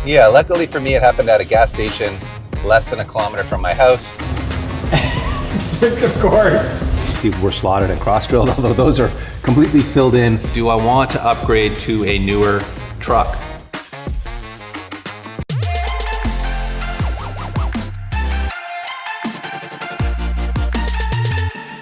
Yeah, luckily for me, it happened at a gas station less than a kilometer from my house. Except, of course. See, we're slotted and cross-drilled, although those are completely filled in. Do I want to upgrade to a newer truck?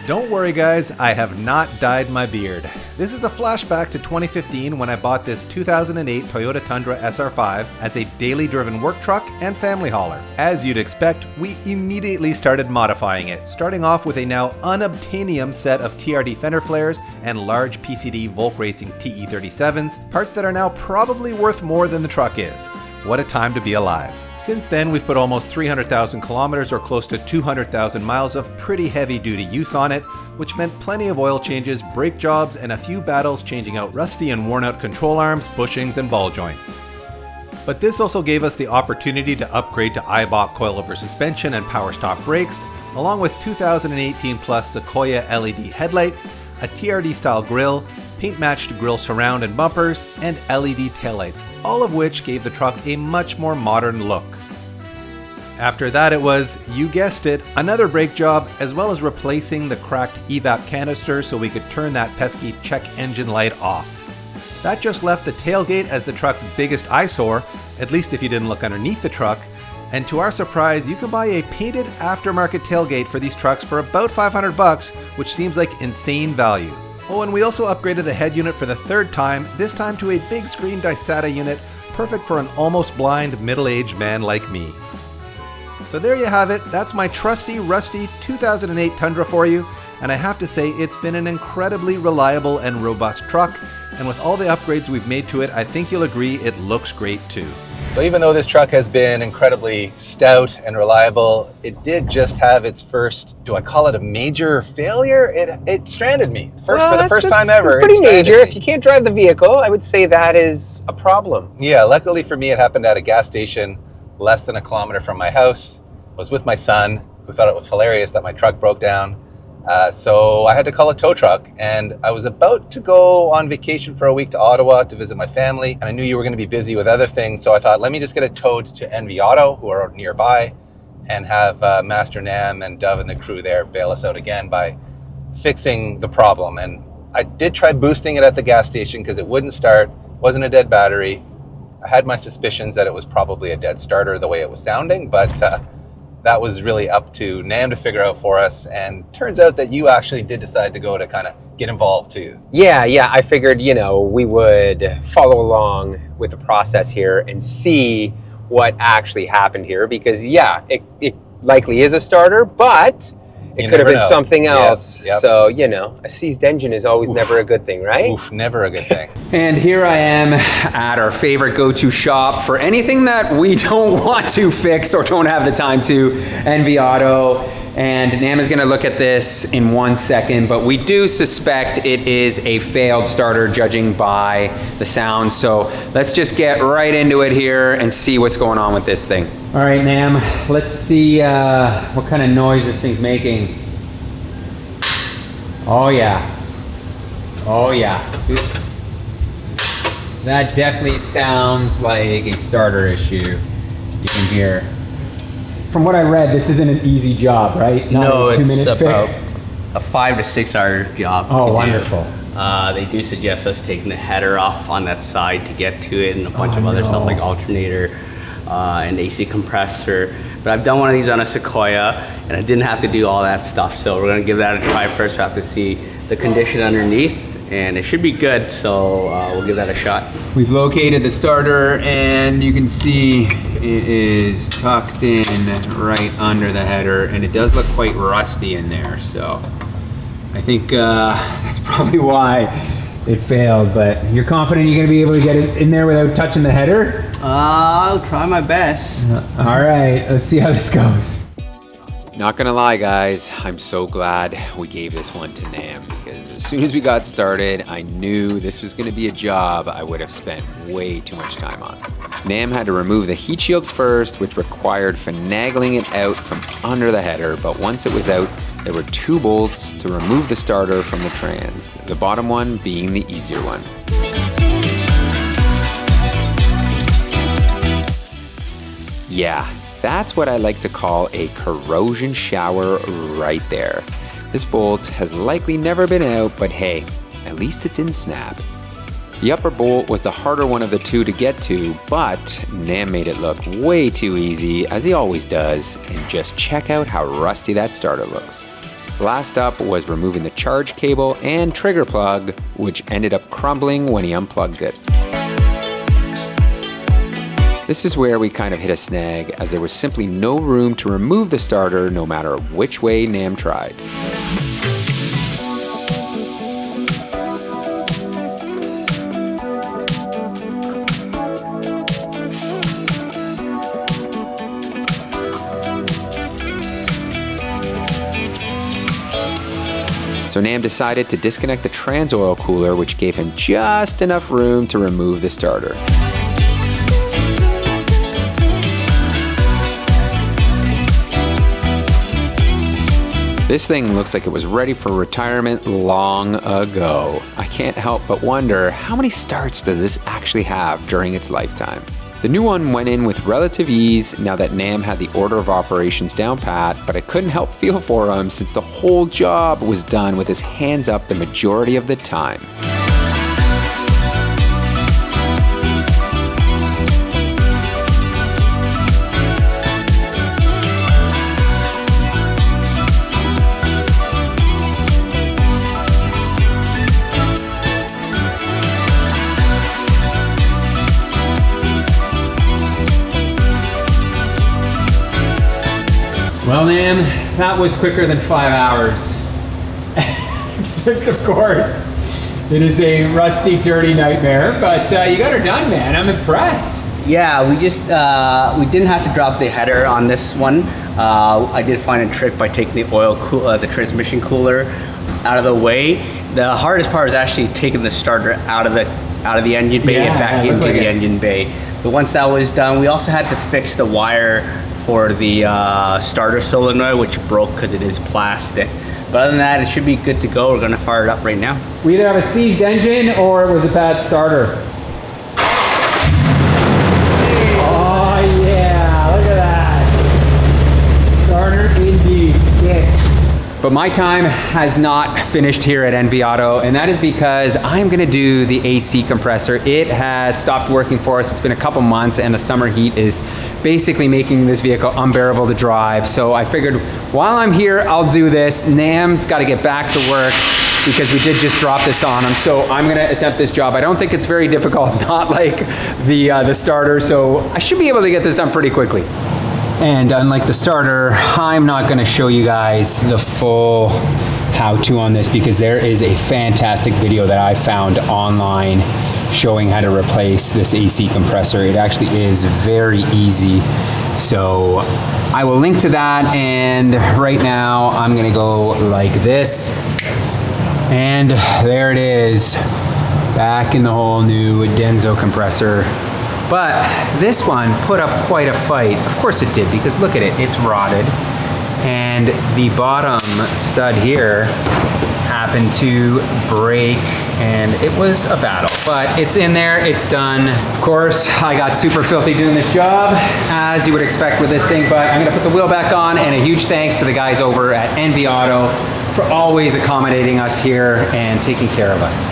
Don't worry guys, I have not dyed my beard. This is a flashback to 2015 when I bought this 2008 Toyota Tundra SR5 as a daily driven work truck and family hauler. As you'd expect, we immediately started modifying it, starting off with a now unobtainium set of TRD fender flares and large PCD Volk Racing TE37s, parts that are now probably worth more than the truck is. What a time to be alive. Since then, we've put almost 300,000 kilometers or close to 200,000 miles of pretty heavy-duty use on it, which meant plenty of oil changes, brake jobs, and a few battles changing out rusty and worn-out control arms, bushings, and ball joints. But this also gave us the opportunity to upgrade to Eibach coilover suspension and power stop brakes, along with 2018 plus Sequoia LED headlights, a TRD-style grille, paint-matched grille surround and bumpers, and LED taillights, all of which gave the truck a much more modern look. After that it was, you guessed it, another brake job, as well as replacing the cracked evap canister so we could turn that pesky check engine light off. That just left the tailgate as the truck's biggest eyesore, at least if you didn't look underneath the truck, and to our surprise, you can buy a painted aftermarket tailgate for these trucks for about $500, which seems like insane value. Oh, and we also upgraded the head unit for the third time, this time to a big screen Dysata unit, perfect for an almost blind middle-aged man like me. So there you have it, that's my trusty, rusty 2008 Tundra for you, and I have to say it's been an incredibly reliable and robust truck, and with all the upgrades we've made to it, I think you'll agree it looks great too. So even though this truck has been incredibly stout and reliable, it did just have its first, do I call it a major failure? It stranded me. For the first time ever. It's pretty major. If you can't drive the vehicle, I would say that is a problem. Yeah, luckily for me, it happened at a gas station less than a kilometer from my house. I was with my son, who thought it was hilarious that my truck broke down. So I had to call a tow truck, and I was about to go on vacation for a week to Ottawa to visit my family, and I knew you were going to be busy with other things, so I thought, let me just get it towed to nvauto, who are nearby, and have Master Nam and Dove and the crew there bail us out again by fixing the problem. And I did try boosting it at the gas station because it wouldn't start, wasn't a dead battery. I had my suspicions that it was probably a dead starter the way it was sounding, but that was really up to Nam to figure out for us, and turns out that you actually did decide to go to kind of get involved too. Yeah, I figured, we would follow along with the process here and see what actually happened here, because it likely is a starter, but it could have been something else. Yep. So, a seized engine is always never a good thing, right? Oof, never a good thing. And here I am at our favorite go-to shop for anything that we don't want to fix or don't have the time to, nvauto. And Nam is gonna look at this in 1 second, but we do suspect it is a failed starter judging by the sound. So let's just get right into it here and see what's going on with this thing. All right, Nam, let's see what kind of noise this thing's making. Oh yeah. That definitely sounds like a starter issue. You can hear. From what I read, this isn't an easy job, right? No, it's about fix. a 5 to 6 hour job. Oh, to wonderful. Do. They do suggest us taking the header off on that side to get to it, and a bunch of other stuff like alternator and AC compressor. But I've done one of these on a Sequoia, and I didn't have to do all that stuff. So we're gonna give that a try first. We have to see the condition underneath, and it should be good. So we'll give that a shot. We've located the starter, and you can see it is tucked in right under the header, and it does look quite rusty in there. So I think that's probably why it failed, but you're confident you're gonna be able to get it in there without touching the header? I'll try my best. All right, let's see how this goes. Not gonna lie, guys, I'm so glad we gave this one to Nam, because as soon as we got started, I knew this was gonna be a job I would have spent way too much time on. Nam had to remove the heat shield first, which required finagling it out from under the header, but once it was out, there were 2 bolts to remove the starter from the trans, the bottom one being the easier one. Yeah, that's what I like to call a corrosion shower right there. This bolt has likely never been out, but hey, at least it didn't snap. The upper bolt was the harder one of the two to get to, but Nam made it look way too easy, as he always does, and just check out how rusty that starter looks. Last up was removing the charge cable and trigger plug, which ended up crumbling when he unplugged it. This is where we kind of hit a snag, as there was simply no room to remove the starter no matter which way Nam tried. So Nam decided to disconnect the trans oil cooler, which gave him just enough room to remove the starter. This thing looks like it was ready for retirement long ago. I can't help but wonder, how many starts does this actually have during its lifetime? The new one went in with relative ease now that Nam had the order of operations down pat, but I couldn't help feel for him since the whole job was done with his hands up the majority of the time. Well, Nam, that was quicker than 5 hours. Except, of course, it is a rusty, dirty nightmare, but you got her done, man. I'm impressed. Yeah, we just we didn't have to drop the header on this one. I did find a trick by taking the transmission cooler out of the way. The hardest part was actually taking the starter out of the engine bay and back into the engine bay. But once that was done, we also had to fix the wire for the starter solenoid, which broke because it is plastic. But other than that, it should be good to go. We're gonna fire it up right now. We either have a seized engine or it was a bad starter. Oh yeah, look at that. Starter indeed fixed. But my time has not finished here at nvauto, and that is because I'm gonna do the AC compressor. It has stopped working for us. It's been a couple months, and the summer heat is basically making this vehicle unbearable to drive. So I figured while I'm here, I'll do this. Nam's gotta get back to work because we did just drop this on him. So I'm gonna attempt this job. I don't think it's very difficult, not like the starter, so I should be able to get this done pretty quickly. And unlike the starter, I'm not gonna show you guys the full how-to on this because there is a fantastic video that I found online showing how to replace this AC compressor. It actually is very easy. So I will link to that, and right now I'm gonna go like this. And there it is, back in the whole new Denso compressor. But this one put up quite a fight. Of course it did, because look at it, it's rotted. And the bottom stud here happened to break, and it was a battle. But it's in there, it's done. Of course, I got super filthy doing this job, as you would expect with this thing, but I'm gonna put the wheel back on, and a huge thanks to the guys over at nvauto for always accommodating us here and taking care of us.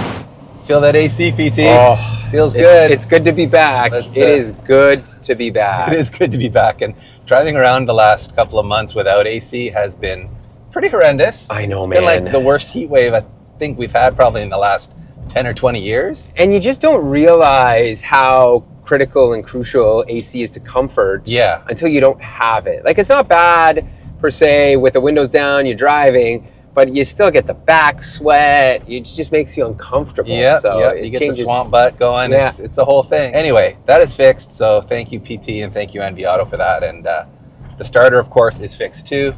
Feel that AC, PT? Oh, feels good. It's good to be back. It is good to be back. It is good to be back. And driving around the last couple of months without AC has been pretty horrendous. I know, it's man. It's been like the worst heat wave I think we've had probably in the last 10 or 20 years. And you just don't realize how critical and crucial AC is to comfort until you don't have it. Like, it's not bad per se with the windows down, you're driving, but you still get the back sweat. It just makes you uncomfortable. So you get the swamp butt going. Yeah. It's a whole thing. Anyway, that is fixed. So thank you, PT, and thank you, nvauto, for that. And the starter, of course, is fixed too.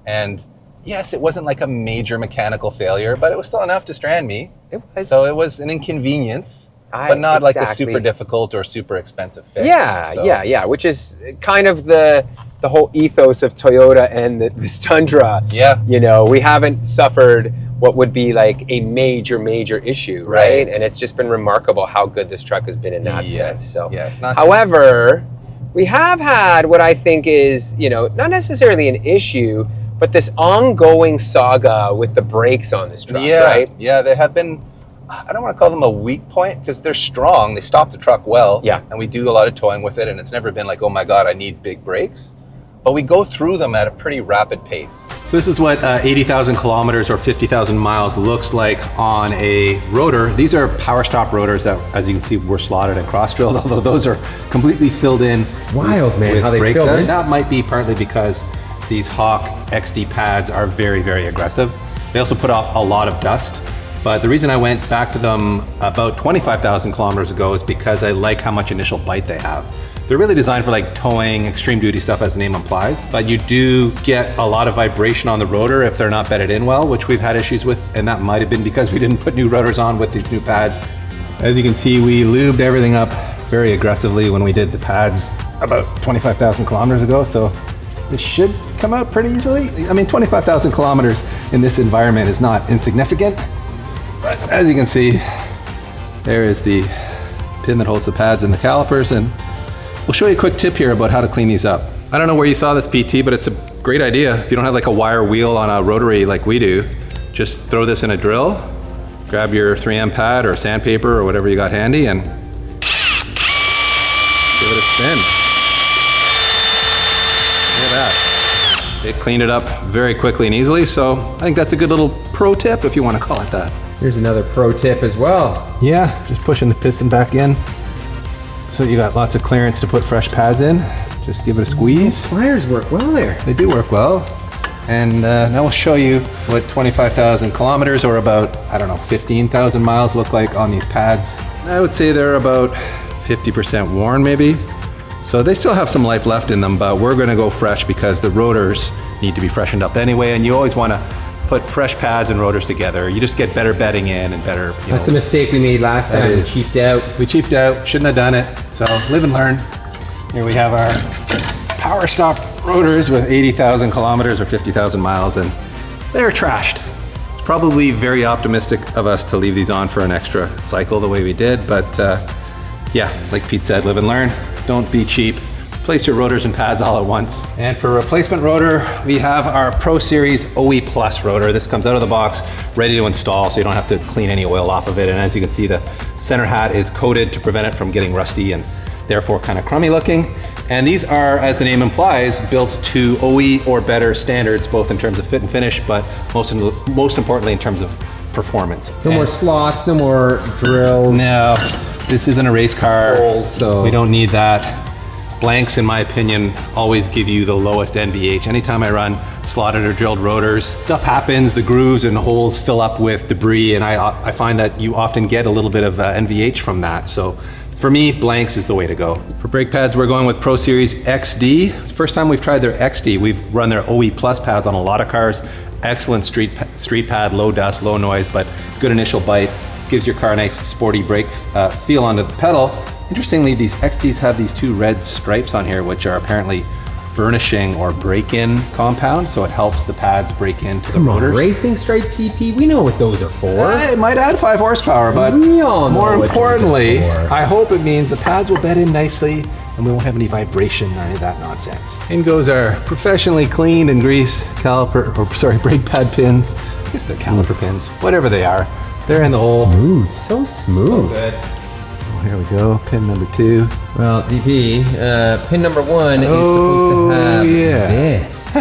And yes, it wasn't like a major mechanical failure, but it was still enough to strand me. It was. So it was an inconvenience, but not like a super difficult or super expensive fix. Yeah, which is kind of the whole ethos of Toyota and this Tundra. Yeah. You know, we haven't suffered what would be like a major issue, right? And it's just been remarkable how good this truck has been in that sense. So, it's not. However, we have had what I think is, you know, not necessarily an issue, but this ongoing saga with the brakes on this truck, right? Yeah, they have been, I don't want to call them a weak point because they're strong. They stop the truck well. Yeah. And we do a lot of towing with it, and it's never been like, oh my God, I need big brakes. But we go through them at a pretty rapid pace. So this is what 80,000 kilometers or 50,000 miles looks like on a rotor. These are power stop rotors that, as you can see, were slotted and cross-drilled, although those are completely filled in. It's wild, man, with how they brake fill duds. this. That might be partly because these Hawk XD pads are very, very aggressive. They also put off a lot of dust. But the reason I went back to them about 25,000 kilometers ago is because I like how much initial bite they have. They're really designed for like towing, extreme duty stuff as the name implies, but you do get a lot of vibration on the rotor if they're not bedded in well, which we've had issues with, and that might have been because we didn't put new rotors on with these new pads. As you can see, we lubed everything up very aggressively when we did the pads about 25,000 kilometers ago, so this should come out pretty easily. I mean, 25,000 kilometers in this environment is not insignificant, but as you can see, there is the pin that holds the pads and the calipers, and we'll show you a quick tip here about how to clean these up. I don't know where you saw this, PT, but it's a great idea. If you don't have like a wire wheel on a rotary like we do, just throw this in a drill, grab your 3M pad or sandpaper or whatever you got handy, and give it a spin. Look at that. It cleaned it up very quickly and easily, so I think that's a good little pro tip if you want to call it that. Here's another pro tip as well. Yeah, just pushing the piston back in so you got lots of clearance to put fresh pads in. Just give it a squeeze. Pliers work well there. They do work well. And now we'll show you what 25,000 kilometers or about, I don't know, 15,000 miles look like on these pads. I would say they're about 50% worn maybe. So they still have some life left in them, but we're gonna go fresh because the rotors need to be freshened up anyway, and you always wanna put fresh pads and rotors together. You just get better bedding in and better, That's a mistake we made last time. We cheaped out. We cheaped out, shouldn't have done it. So live and learn. Here we have our power stop rotors with 80,000 kilometers or 50,000 miles, and they're trashed. It's probably very optimistic of us to leave these on for an extra cycle the way we did, but yeah, like Pete said, live and learn. Don't be cheap. Place your rotors and pads all at once. And for replacement rotor, we have our Pro Series OE Plus rotor. This comes out of the box, ready to install, so you don't have to clean any oil off of it. And as you can see, the center hat is coated to prevent it from getting rusty and therefore kind of crummy looking. And these are, as the name implies, built to OE or better standards, both in terms of fit and finish, but most importantly in terms of performance. No more slots, no more drills. No, this isn't a race car, Holes, so we don't need that. Blanks, in my opinion, always give you the lowest NVH. Anytime I run slotted or drilled rotors, stuff happens, the grooves and holes fill up with debris, and I find that you often get a little bit of NVH from that. So for me, blanks is the way to go. For brake pads, we're going with Pro Series XD. First time we've tried their XD. We've run their OE Plus pads on a lot of cars. Excellent street pad, low dust, low noise, but good initial bite. Gives your car a nice sporty brake feel onto the pedal. Interestingly, these XDs have these two red stripes on here, which are apparently burnishing or break-in compound, so it helps the pads break into the rotors. Racing stripes, DP, we know what those are for. It might add 5 horsepower, but We all know more what those are importantly, for. I hope it means the pads will bed in nicely and we won't have any vibration or any of that nonsense. In goes our professionally cleaned and greased brake pad pins. I guess they're caliper pins, whatever they are. They're in the hole. Smooth, so smooth. Good. Here we go, pin number 2. Well, DP, pin number 1 is supposed to have this.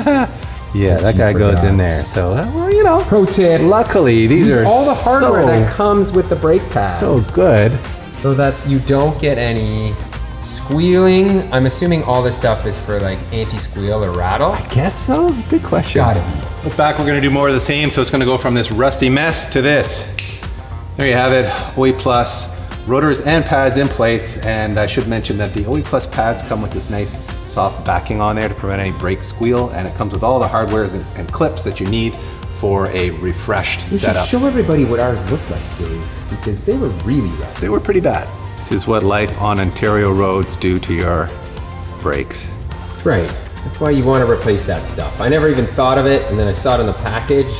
Yeah, that guy goes in there. So, well, you know. Pro tip. Luckily, these are all the hardware that comes with the brake pads. so good. So that you don't get any squealing. I'm assuming all this stuff is for like anti-squeal or rattle. I guess so. Good question. Gotta be. Look back, we're gonna do more of the same. So it's gonna go from this rusty mess to this. There you have it, OE Plus. Rotors and pads in place, and I should mention that the OE Plus pads come with this nice soft backing on there to prevent any brake squeal, and it comes with all the hardwares and clips that you need for a refreshed We should setup. show everybody what ours looked like, Dave, because they were really rough. They were pretty bad. This is what life on Ontario roads do to your brakes. That's right. That's why you want to replace that stuff. I never even thought of it, and then I saw it on the package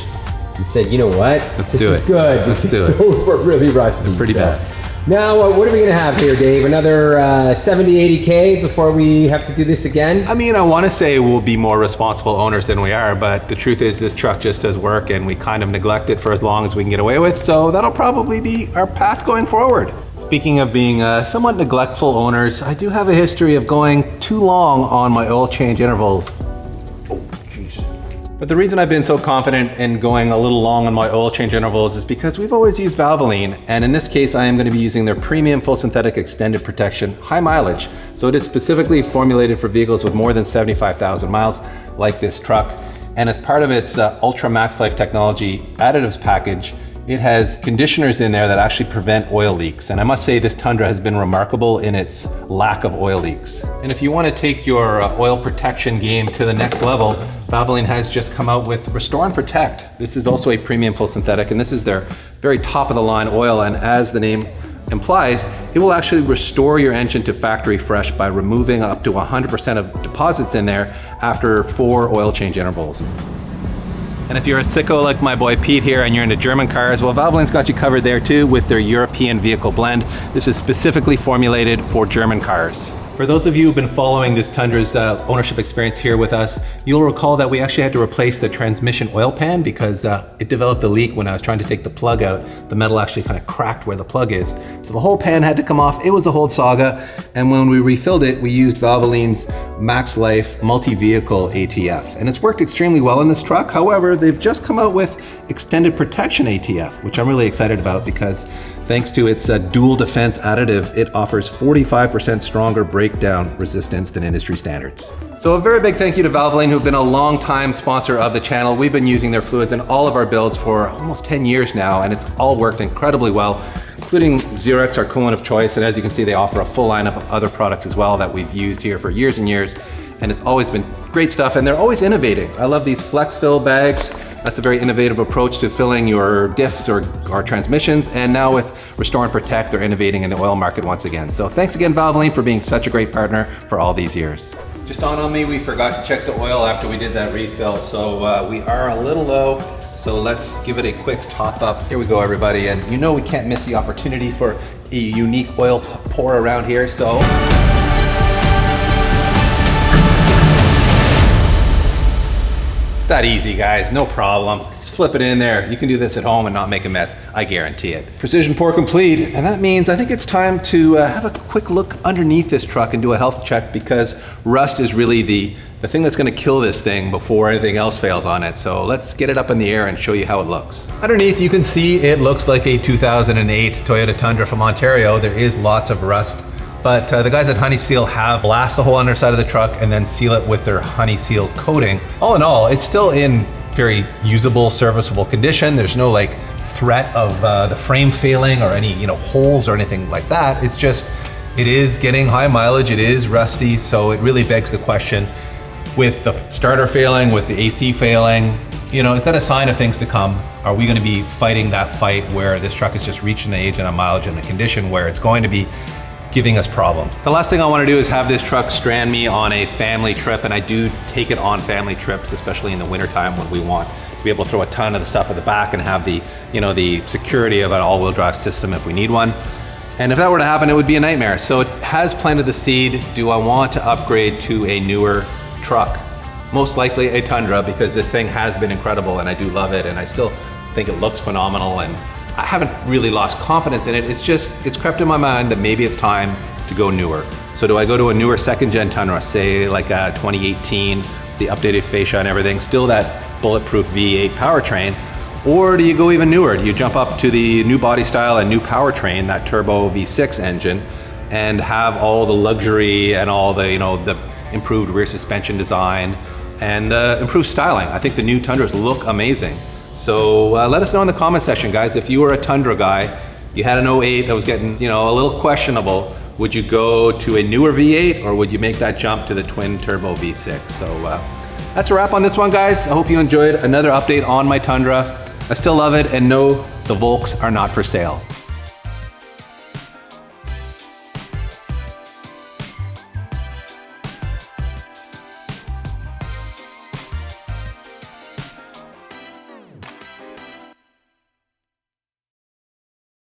and said, you know what? Let's this do is it. good. Let's because do it. Those were really rusty. Pretty bad. Now, what are we gonna have here, Dave? Another 70, 80K before we have to do this again? I mean, I want to say we'll be more responsible owners than we are, but the truth is this truck just does work and we kind of neglect it for as long as we can get away with, so that'll probably be our path going forward. Speaking of being somewhat neglectful owners, I do have a history of going too long on my oil change intervals. But the reason I've been so confident in going a little long on my oil change intervals is because we've always used Valvoline, and in this case I am going to be using their premium full synthetic extended protection high mileage. So it is specifically formulated for vehicles with more than 75,000 miles like this truck, and as part of its Ultra Max Life technology additives package, it has conditioners in there that actually prevent oil leaks. And I must say this Tundra has been remarkable in its lack of oil leaks. And if you want to take your oil protection game to the next level, Valvoline has just come out with Restore and Protect. This is also a premium full synthetic, and this is their very top of the line oil. And as the name implies, it will actually restore your engine to factory fresh by removing up to 100% of deposits in there after 4 oil change intervals. And if you're a sicko like my boy Pete here and you're into German cars, well, Valvoline's got you covered there too with their European vehicle blend. This is specifically formulated for German cars. For those of you who've been following this Tundra's ownership experience here with us, you'll recall that we actually had to replace the transmission oil pan because it developed a leak when I was trying to take the plug out. The metal actually kind of cracked where the plug is. So the whole pan had to come off. It was a whole saga. And when we refilled it, we used Valvoline's Max Life multi-vehicle ATF. And it's worked extremely well in this truck. However, they've just come out with extended protection ATF, which I'm really excited about because thanks to its dual defense additive, it offers 45% stronger breakdown resistance than industry standards. So a very big thank you to Valvoline, who've been a long-time sponsor of the channel. We've been using their fluids in all of our builds for almost 10 years now, and it's all worked incredibly well, including Xerox, our coolant of choice. And as you can see, they offer a full lineup of other products as well that we've used here for years and years. And it's always been great stuff, and they're always innovating. I love these flex fill bags. That's a very innovative approach to filling your diffs or transmissions. And now with Restore and Protect, they're innovating in the oil market once again. So thanks again, Valvoline, for being such a great partner for all these years. Just dawned on me, we forgot to check the oil after we did that refill. So we are a little low. So let's give it a quick top up. Here we go, everybody. And you know we can't miss the opportunity for a unique oil pour around here. So that easy, guys, no problem. Just flip it in there. You can do this at home and not make a mess, I guarantee it. Precision pour complete, and that means I think it's time to have a quick look underneath this truck and do a health check, because rust is really the thing that's gonna kill this thing before anything else fails on it. So let's get it up in the air and show you how it looks. Underneath, you can see it looks like a 2008 Toyota Tundra from Ontario. There is lots of rust. But the guys at Honey Seal have blast the whole underside of the truck and then seal it with their Honey Seal coating. All in all, it's still in very usable, serviceable condition. There's no like threat of the frame failing or any holes or anything like that. It's just, it is getting high mileage, it is rusty, so it really begs the question, with the starter failing, with the AC failing, is that a sign of things to come? Are we gonna be fighting that fight where this truck is just reaching an age and a mileage and a condition where it's going to be giving us problems? The last thing I want to do is have this truck strand me on a family trip, and I do take it on family trips, especially in the wintertime when we want to be able to throw a ton of the stuff at the back and have the, the security of an all-wheel drive system if we need one. And if that were to happen, it would be a nightmare. So it has planted the seed. Do I want to upgrade to a newer truck? Most likely a Tundra, because this thing has been incredible and I do love it, and I still think it looks phenomenal, and I haven't really lost confidence in it. It's crept in my mind that maybe it's time to go newer. So do I go to a newer second gen Tundra, say like a 2018, the updated fascia and everything, still that bulletproof V8 powertrain? Or do you go even newer? Do you jump up to the new body style and new powertrain, that turbo V6 engine, and have all the luxury and all the, the improved rear suspension design and the improved styling? I think the new Tundras look amazing. So let us know in the comment section, guys, if you were a Tundra guy, you had an 08 that was getting, a little questionable, would you go to a newer V8 or would you make that jump to the twin turbo V6? So that's a wrap on this one, guys. I hope you enjoyed another update on my Tundra. I still love it, and no, the Volks are not for sale.